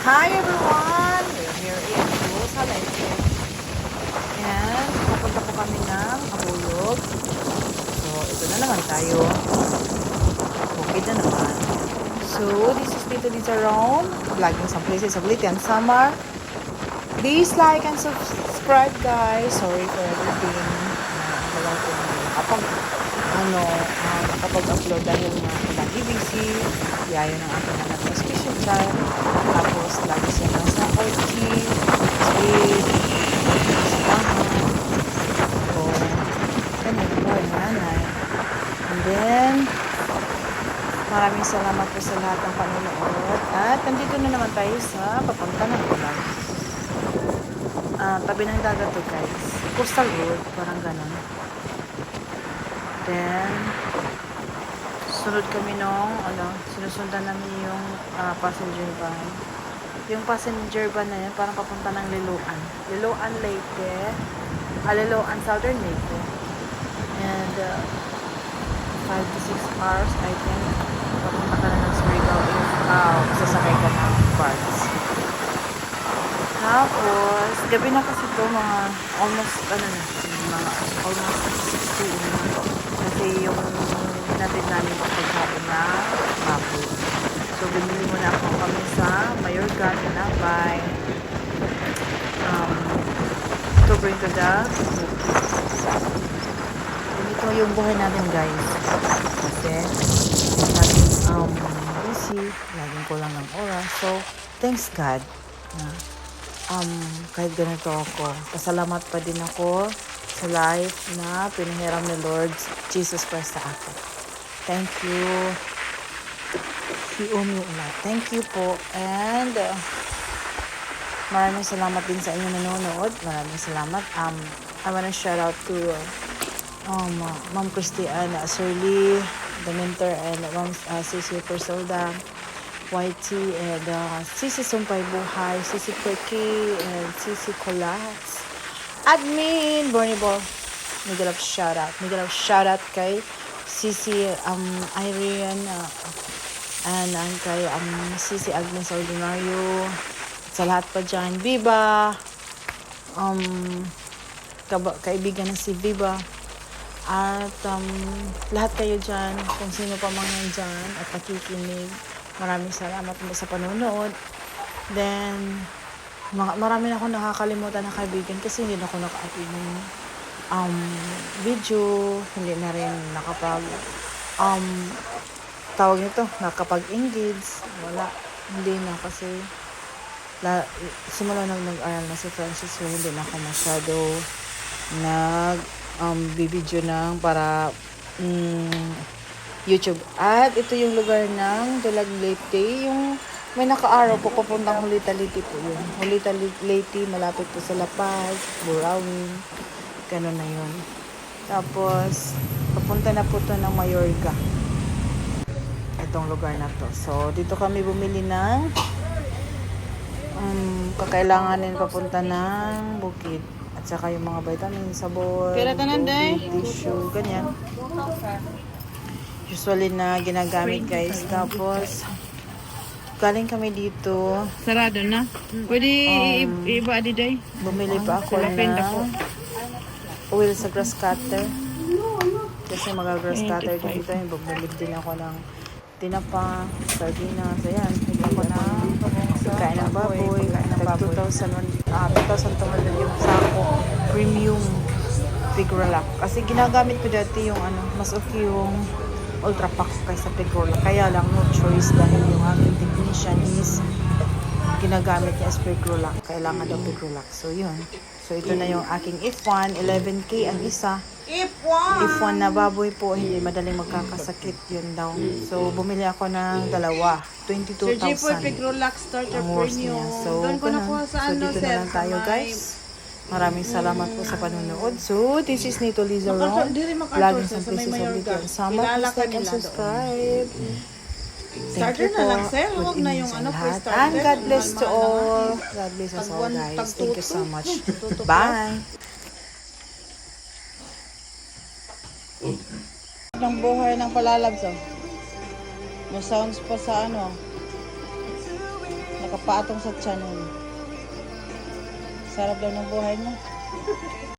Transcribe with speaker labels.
Speaker 1: Hi everyone! We're here in Rosa Lake. And papunta po kami ng Abuyog. So, ito na naman tayo. Bukid na naman. So, this is Tito Liza Rome, vlogging some places of Liti and Samar. Please like and subscribe guys. Sorry for everything. Wala ko nakapag-upload dahil nga lagi busy. Yayo ng aking anak na special child. Tapos, lagi siya nasa OT, speed, sa bahay. So, ganun po, nanay. And then, maraming salamat po sa lahat ng panonood. At nandito na naman tayo sa papunta ng ulan. Tabi ng dagat to guys. Coastal road, parang ganun. Then, sunod kami nung, sinusundan namin yung passenger van. Yung passenger van na yun, parang papunta ng Liloan. Liloan Leyte. Liloan Southern Leyte. And, 5 to 6 hours, I think, papunta ka na ng Surigao if sasakay ka ng parts. Tapos, gabi na kasi ito, mga almost 6 p.m. Kasi yung natin namin pagkain na baboy. So, bumili muna ako kami sa Mayorga, Tinapay. To bring to the ito yung buhay natin guys. Kasi, laging busy, laging kulang ng oras. So, thanks God na kahit ganito ako, pasalamat pa din ako sa life na pinahiram ni Lord Jesus Christ sa akin. Thank you. Thank you po. And maraming salamat din sa inyo nanonood. Maraming salamat. I wanna shout out to Ma'am Christian Surly, the mentor, and Ma'am Ceci Persolda, YT, and Sisi Sumpay Buhay, Sisi Perky, and Sisi Colats. Admin Bornibol. Miguel of shout out kay Sisi Irene and kay Sisi Agnes Ordinario. Sa lahat pa dyan, Viva, kaibigan ng si Viva, at lahat kayo dyan, kung sino pa man dyan at nakikinig. Maraming salamat mo sa panonood. Then, marami na akong nakakalimutan na kaibigan kasi hindi na ako naka-upload ng video. Hindi na rin nakapag-engage. Wala. Hindi na kasi simula nag-aral na si Francis, so hindi na ako masyado video ng para YouTube. At ito yung lugar ng Dulag Leyte, yung may naka-araw po papuntang Hulita Leyte po yun. Hulita Leyte, malapit po sa La Paz, Burawin, gano'n na yun. Tapos papunta na po to ng Mayorga, itong lugar na to. So dito kami bumili ng kakailanganin papunta ng bukid. At saka yung mga vitamin, sabon, tissue, ganyan. Usually na ginagamit guys. Tapos galing kami dito.
Speaker 2: Sarado na. Pwede iba di day.
Speaker 1: Bumili pa ako ng oil sa grass cutter. Kasi mag-grass cutter din dito. Bumili din ako ng tinapa, sardinas. Ayan, bumili ako ng kain ng baboy. Tag 2,200 yung sako. Premium Pigrolac. Kasi ginagamit ko dati yung mas okay yung Ultra Pack kaysa Pigrolac. Kaya lang no choice dahil yung aking technician is ginagamit niya is Pigrolac. Kailangan daw Pigrolac. So yun. So ito na yung aking F1. 11K ang isa. F1 na baboy po. Hindi madaling magkakasakit. Yun daw. So bumili ako ng dalawa. 22,000
Speaker 2: Pigrolac starter
Speaker 1: ang worth niya. So dito na lang tayo guys. Maraming salamat po sa panonood. So, this is Nito Liza Ron. Vlogging some places of Liti and Samar. Please like and subscribe. Thank you po. Good evening sa lahat. And God bless to all. God bless us all guys. Thank you so much. Bye! Ang buhay ng palalabs. May sounds pa sa Nakapaatong sa tiyan. Sarap daw ng buhay mo.